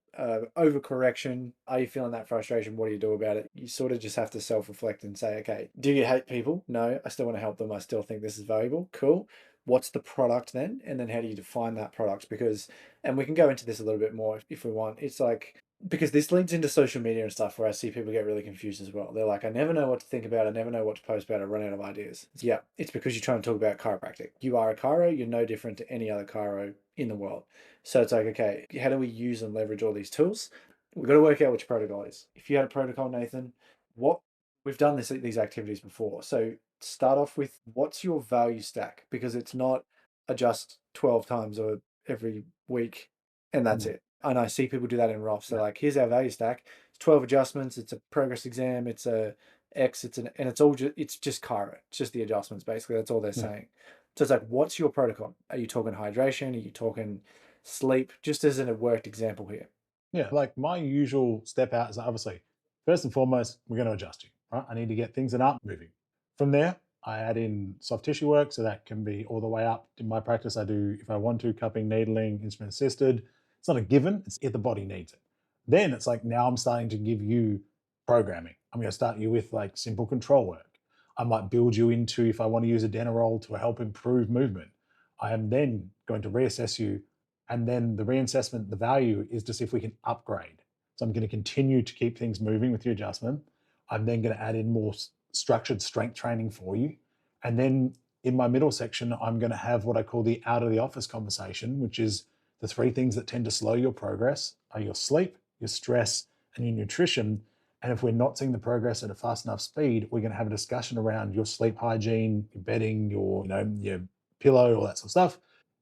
overcorrection. Are you feeling that frustration? What do you do about it? You sort of just have to self-reflect and say, okay, do you hate people? No, I still want to help them. I still think this is valuable. Cool. What's the product then? And then how do you define that product? Because, and we can go into this a little bit more if we want. It's like, because this leads into social media and stuff where I see people get really confused as well. They're like, I never know what to think about. I never know what to post about. I run out of ideas. Yeah, it's because you're trying to talk about chiropractic. You are a chiro. You're no different to any other chiro in the world. So it's like, okay, how do we use and leverage all these tools? We've got to work out which protocol is. If you had a protocol, Nathan, what we've done these activities before. So start off with what's your value stack, because it's not adjust 12 times or every week and that's it. And I see people do that in ROFs. They're like, here's our value stack. It's 12 adjustments. It's a progress exam. It's a X. And it's all just, it's just chiro. It's just the adjustments, basically. That's all they're saying. So it's like, what's your protocol? Are you talking hydration? Are you talking sleep? Just as a worked example here. Yeah, like my usual step out is obviously, first and foremost, we're going to adjust you, right? I need to get things that aren't moving. From there, I add in soft tissue work, so that can be all the way up. In my practice, I do, if I want to, cupping, needling, instrument assisted. It's not a given, it's if the body needs it. Then it's like, now I'm starting to give you programming. I'm going to start you with like simple control work. I might build you into, if I want to use a Denerol to help improve movement, I am then going to reassess you, and then the reassessment, the value is to see if we can upgrade. So I'm going to continue to keep things moving with your adjustment. I'm then going to add in more structured strength training for you. And then in my middle section, I'm going to have what I call the out of the office conversation, which is the three things that tend to slow your progress are your sleep, your stress, and your nutrition. And if we're not seeing the progress at a fast enough speed, we're going to have a discussion around your sleep hygiene, your bedding, your pillow, all that sort of stuff,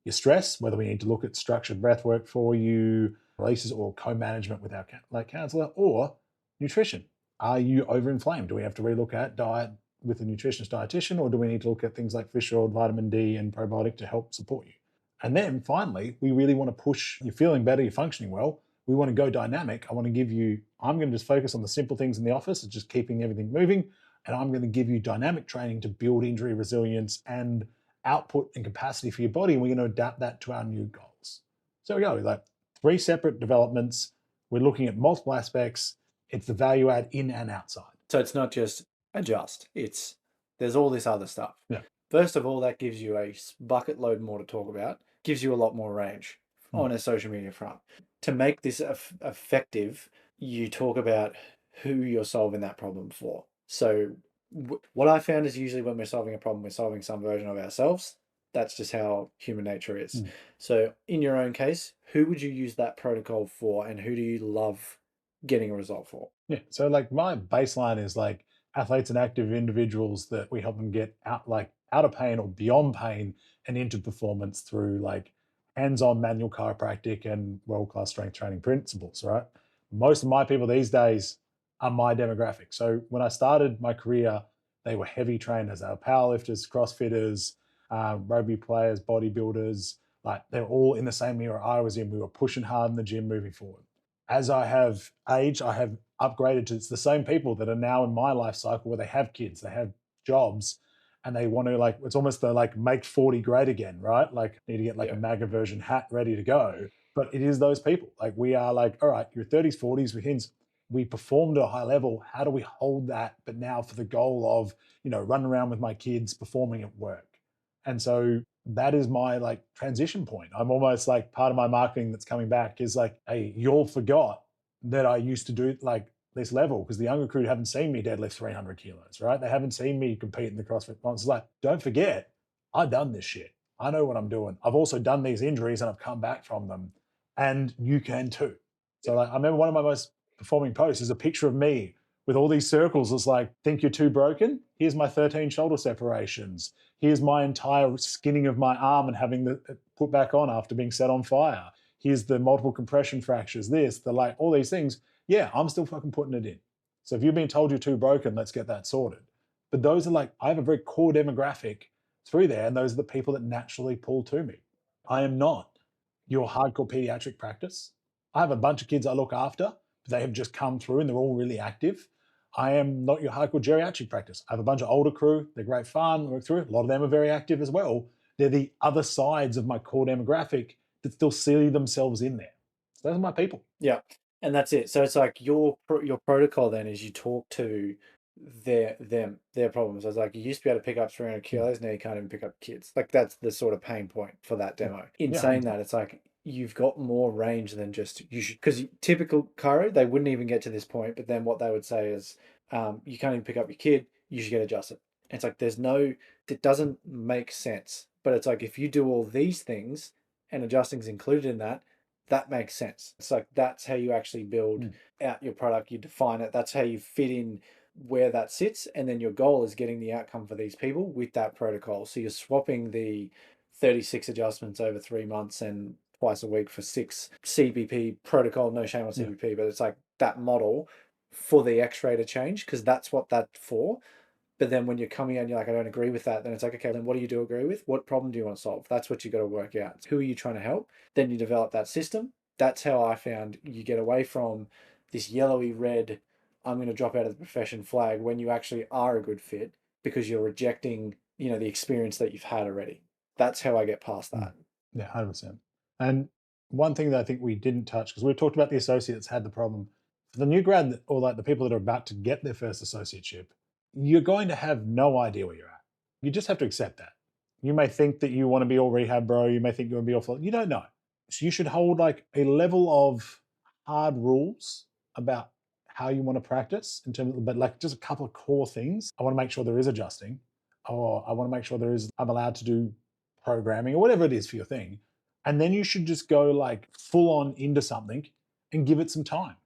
your stress, whether we need to look at structured breath work for you, releases, or co-management with our counselor, or nutrition. Are you overinflamed? Do we have to relook at diet with a nutritionist dietitian, or do we need to look at things like fish oil, vitamin D, and probiotic to help support you? And then finally, we really want to push, you're feeling better, you're functioning well. We want to go dynamic. I'm going to just focus on the simple things in the office, it's just keeping everything moving. And I'm going to give you dynamic training to build injury resilience and output and capacity for your body. And we're going to adapt that to our new goals. So we go, like 3 separate developments. We're looking at multiple aspects. It's the value add in and outside. So it's not just adjust. There's all this other stuff. Yeah. First of all, that gives you a bucket load more to talk about, gives you a lot more range on a social media front. To make this effective, you talk about who you're solving that problem for. So what I found is usually when we're solving a problem, we're solving some version of ourselves. That's just how human nature is. So in your own case, who would you use that protocol for, and who do you love getting a result for? Yeah. So like my baseline is like athletes and active individuals that we help them get out of pain or beyond pain and into performance through like hands-on manual chiropractic and world-class strength training principles, right? Most of my people these days are my demographic. So when I started my career, they were heavy trainers. They were powerlifters, crossfitters, rugby players, bodybuilders. Like they're all in the same era I was in. We were pushing hard in the gym moving forward. As I have aged, I have upgraded to, it's the same people that are now in my life cycle where they have kids, they have jobs, and they want to like, it's almost the like make 40 great again, right? Like need to get like a MAGA version hat ready to go. But it is those people. Like we are like, all right, your 30s, 40s, we performed at a high level. How do we hold that, but now for the goal of, running around with my kids, performing at work? And so that is my like transition point. I'm almost like, part of my marketing that's coming back is like, hey, you all forgot that I used to do like this level, because the younger crew haven't seen me deadlift 300 kilos, right? They haven't seen me compete in the CrossFit months. It's like, don't forget, I've done this shit. I know what I'm doing. I've also done these injuries and I've come back from them, and you can too. So like, I remember one of my most performing posts is a picture of me with all these circles. It's like, think you're too broken? Here's my 13 shoulder separations. Here's my entire skinning of my arm and having the put back on after being set on fire. Here's the multiple compression fractures, like all these things. Yeah, I'm still fucking putting it in. So if you're being told you're too broken, let's get that sorted. But those are like, I have a very core demographic through there, and those are the people that naturally pull to me. I am not your hardcore pediatric practice. I have a bunch of kids I look after, but they have just come through and they're all really active. I am not your hardcore geriatric practice. I have a bunch of older crew. They're great fun, work through. A lot of them are very active as well. They're the other sides of my core demographic that still see themselves in there. So those are my people. Yeah. And that's it. So it's like your protocol then is you talk to their problems. It's like, you used to be able to pick up 300 kilos, now you can't even pick up kids. Like, that's the sort of pain point for that demo. In saying that, it's like, you've got more range than just you should, because typical chiro, they wouldn't even get to this point, but then what they would say is, you can't even pick up your kid, you should get adjusted. And it's like, it doesn't make sense. But it's like, if you do all these things and adjusting's included in that, that makes sense. It's like, that's how you actually build out your product. You define it. That's how you fit in where that sits. And then your goal is getting the outcome for these people with that protocol. So you're swapping the 36 adjustments over 3 months and twice a week for 6 CBP protocol. No shame on CBP, but it's like that model for the X-ray to change, because that's what that's for. But then when you're coming out and you're like, I don't agree with that, then it's like, okay, then what do you do agree with? What problem do you want to solve? That's what you got to work out. Who are you trying to help? Then you develop that system. That's how I found you get away from this yellowy red, I'm going to drop out of the profession flag, when you actually are a good fit, because you're rejecting, the experience that you've had already. That's how I get past that. Yeah, 100%. And one thing that I think we didn't touch, because we talked about the associates had the problem. For the new grad, or like the people that are about to get their first associateship, you're going to have no idea where you're at. You just have to accept that. You may think that you want to be all rehab, bro. You may think you want to be all full. You don't know. So you should hold like a level of hard rules about how you want to practice in terms of, but like just a couple of core things. I want to make sure there is adjusting, or I want to make sure I'm allowed to do programming, or whatever it is for your thing. And then you should just go like full on into something and give it some time,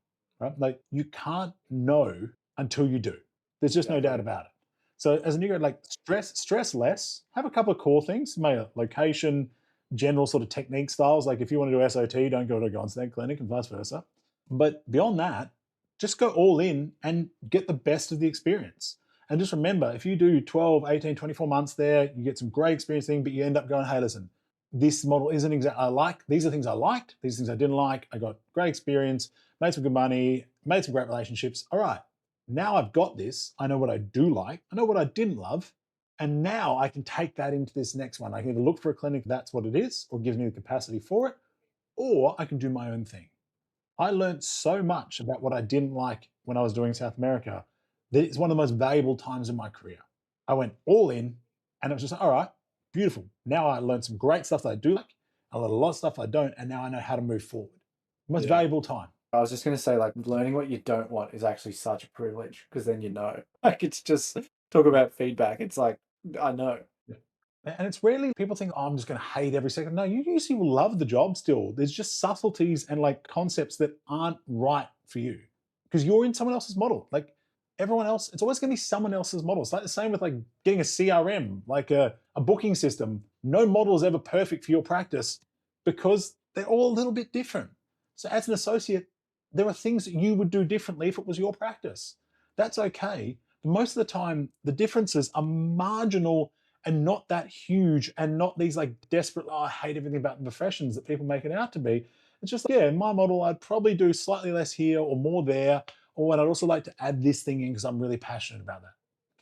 right? Like, you can't know until you do. There's just no doubt about it. So as a new grad, like, stress less, have a couple of core things, maybe location, general sort of technique styles. Like, if you want to do SOT, don't go to a Gonstead clinic, and vice versa. But beyond that, just go all in and get the best of the experience. And just remember, if you do 12, 18, 24 months there, you get some great experience thing, but you end up going, hey, listen, this model isn't exactly, these are things I liked, these are things I didn't like, I got great experience, made some good money, made some great relationships. All right, now I've got this, I know what I do like, I know what I didn't love, and now I can take that into this next one. I can either look for a clinic that's what it is, or gives me the capacity for it, or I can do my own thing. I learned so much about what I didn't like when I was doing South America that it's one of the most valuable times in my career. I went all in, and it was just, all right, beautiful. Now I learned some great stuff that I do like, I learned a lot of stuff I don't, and now I know how to move forward. Most valuable time. I was just going to say, like, learning what you don't want is actually such a privilege, because then Like, it's just, talk about feedback. It's like, I know. And it's rarely people think, oh, I'm just going to hate every second. No, you usually will love the job still. There's just subtleties and like concepts that aren't right for you because you're in someone else's model. Like everyone else, it's always going to be someone else's model. It's like the same with like getting a CRM, like a booking system. No model is ever perfect for your practice because they're all a little bit different. So as an associate, there are things that you would do differently if it was your practice. That's okay. But most of the time, the differences are marginal and not that huge, and not these like desperate, oh, I hate everything about the professions that people make it out to be. It's just, yeah, in my model, I'd probably do slightly less here or more there, or I'd also like to add this thing in because I'm really passionate about that.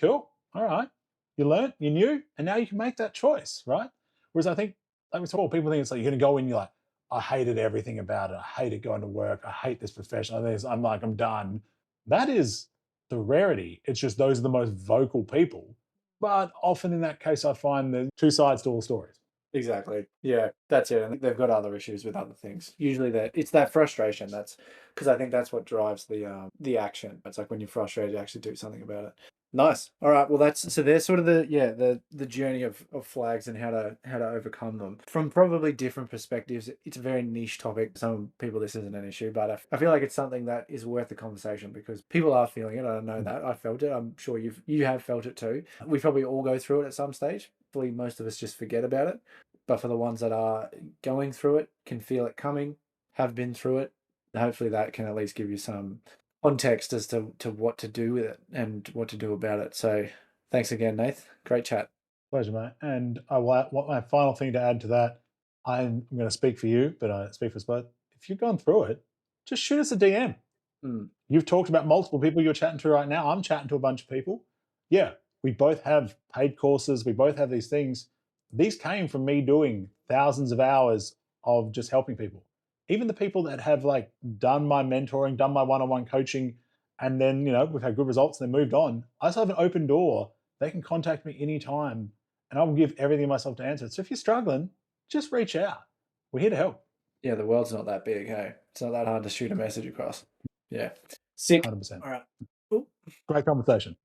Cool, all right. You learned, you knew, and now you can make that choice, right? Whereas I think, like we talk, people think it's like you're gonna go in, you're like, I hated everything about it. I hated going to work. I hate this profession. I'm done. That is the rarity. It's just those are the most vocal people. But often in that case, I find there's two sides to all stories. Exactly. Yeah, that's it. And they've got other issues with other things. Usually that it's that frustration. That's because I think that's what drives the action. It's like when you're frustrated, you actually do something about it. Nice. All right. Well, that's so there's sort of the journey of flags and how to overcome them from probably different perspectives. It's a very niche topic. Some people this isn't an issue, but I feel like it's something that is worth the conversation because people are feeling it. I know that I felt it. I'm sure you have felt it too. We probably all go through it at some stage. Hopefully, most of us just forget about it. But for the ones that are going through it, can feel it coming, have been through it, hopefully that can at least give you some context as to what to do with it and what to do about it. So thanks again, Nath. Great chat. Pleasure, mate. And I want my final thing to add to that. I'm going to speak for you, but I speak for us both. If you've gone through it, just shoot us a DM. Mm. You've talked about multiple people you're chatting to right now. I'm chatting to a bunch of people. Yeah, we both have paid courses. We both have these things. These came from me doing thousands of hours of just helping people. Even the people that have like done my mentoring, done my one-on-one coaching, and then, we've had good results and then moved on. I still have an open door. They can contact me anytime and I will give everything myself to answer it. So if you're struggling, just reach out. We're here to help. Yeah, the world's not that big, hey? It's not that hard to shoot a message across. Yeah. Sick. 100%. All right. Ooh. Great conversation.